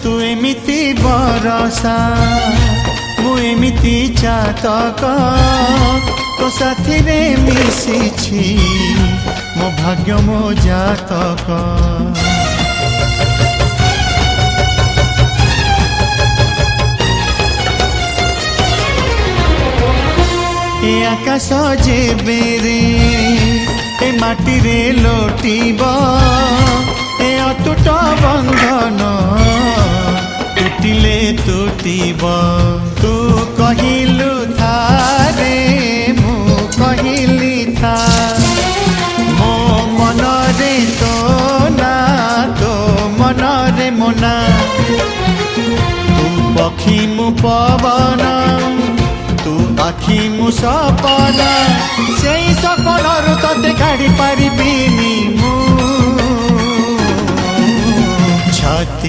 तू एमिति बरसा मु एमिति चातक तो साथी रे मिशिछि मो भाग्य मो जातक। ए आकाश जेबे रे ए माटी रे लोटिब ए अतुट बंधन टूटिले टूटिब। तू कहिलु था रे मु कहिली था मो मन रे तो ना तो मन रे मोना। तू पक्षी मु पवन तू आखि मु सपना से सपनरु तते काढ़ी पारिबिनी मु छाती।